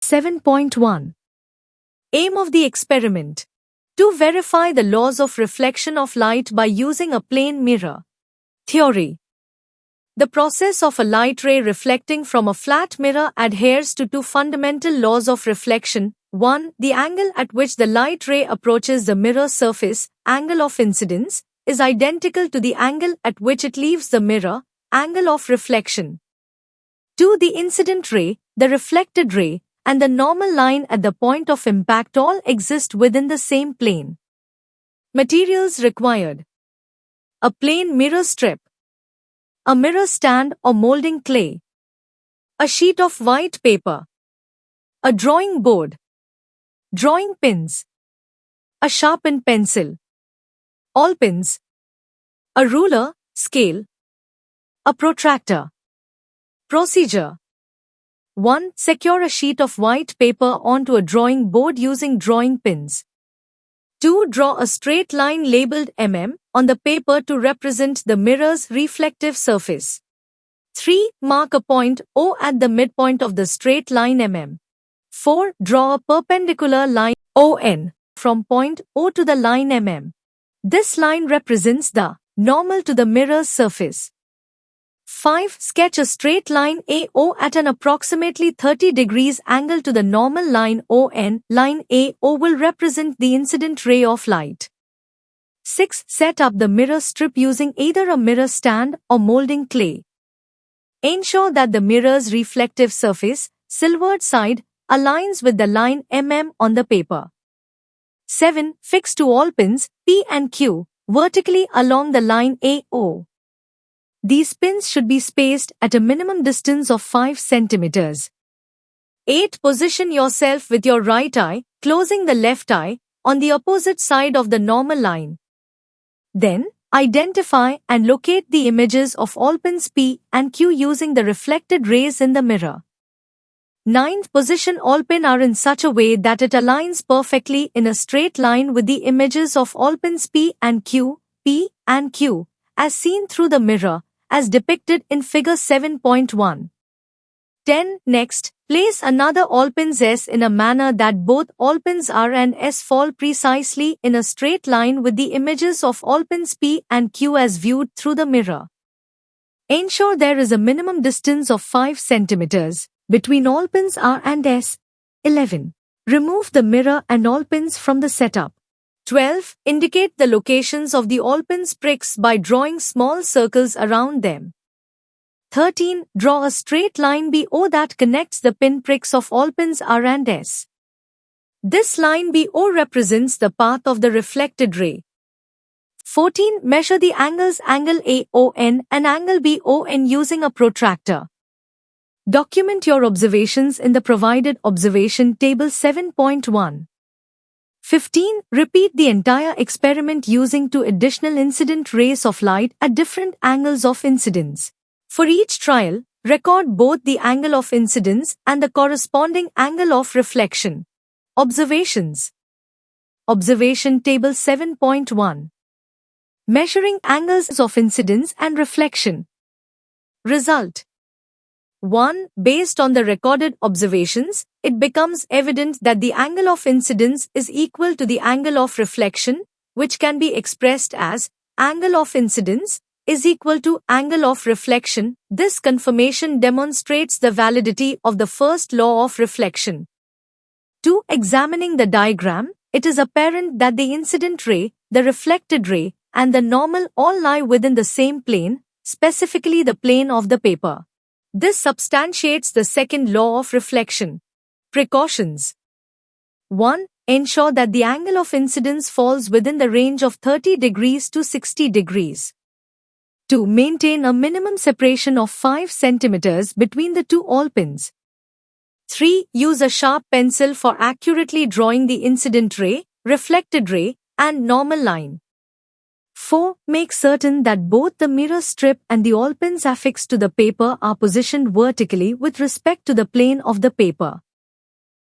7.1 Aim of the experiment. To verify the laws of reflection of light by using a plane mirror. Theory. The process of a light ray reflecting from a flat mirror adheres to two fundamental laws of reflection. 1. The angle at which the light ray approaches the mirror surface, angle of incidence, is identical to the angle at which it leaves the mirror, angle of reflection. 2. The incident ray, the reflected ray, and the normal line at the point of impact all exist within the same plane. Materials required. A plain mirror strip. A mirror stand or molding clay. A sheet of white paper. A drawing board. Drawing pins. A sharpened pencil. All pins. A ruler, scale. A protractor. Procedure. 1. Secure a sheet of white paper onto a drawing board using drawing pins. 2. Draw a straight line labeled mm on the paper to represent the mirror's reflective surface. 3. Mark a point O at the midpoint of the straight line mm. 4. Draw a perpendicular line ON from point O to the line mm. This line represents the normal to the mirror's surface. 5. Sketch a straight line AO at an approximately 30 degrees angle to the normal line ON. Line AO will represent the incident ray of light. 6. Set up the mirror strip using either a mirror stand or molding clay. Ensure that the mirror's reflective surface, silvered side, aligns with the line mm on the paper. 7. Fix to all pins, P and Q, vertically along the line AO. These pins should be spaced at a minimum distance of 5 cm. 8. Position yourself with your right eye, closing the left eye, on the opposite side of the normal line. Then, identify and locate the images of all pins P and Q using the reflected rays in the mirror. 9th. Position all pin R in such a way that it aligns perfectly in a straight line with the images of all pins P and Q, as seen through the mirror, as depicted in figure 7.1. 10. Next, place another all pins S in a manner that both all pins R and S fall precisely in a straight line with the images of all pins P and Q as viewed through the mirror. Ensure there is a minimum distance of 5 cm between all pins R and S. 11. Remove the mirror and all pins from the setup. 12. Indicate the locations of the all pins pricks by drawing small circles around them. 13. Draw a straight line BO that connects the pin pricks of all pins R and S. This line BO represents the path of the reflected ray. 14. Measure the angles angle AON and angle BON using a protractor. Document your observations in the provided observation table 7.1. 15. Repeat the entire experiment using 2 additional incident rays of light at different angles of incidence. For each trial, record both the angle of incidence and the corresponding angle of reflection. Observations. Observation table 7.1. Measuring angles of incidence and reflection. Result. 1. Based on the recorded observations, it becomes evident that the angle of incidence is equal to the angle of reflection, which can be expressed as angle of incidence is equal to angle of reflection. This confirmation demonstrates the validity of the first law of reflection. 2. Examining the diagram, it is apparent that the incident ray, the reflected ray, and the normal all lie within the same plane, specifically the plane of the paper. This substantiates the second law of reflection. Precautions. 1. Ensure that the angle of incidence falls within the range of 30 degrees to 60 degrees. 2. Maintain a minimum separation of 5 cm between the two all pins. 3. Use a sharp pencil for accurately drawing the incident ray, reflected ray, and normal line. 4. Make certain that both the mirror strip and the all pins affixed to the paper are positioned vertically with respect to the plane of the paper.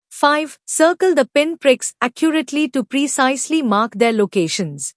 5. Circle the pin pricks accurately to precisely mark their locations.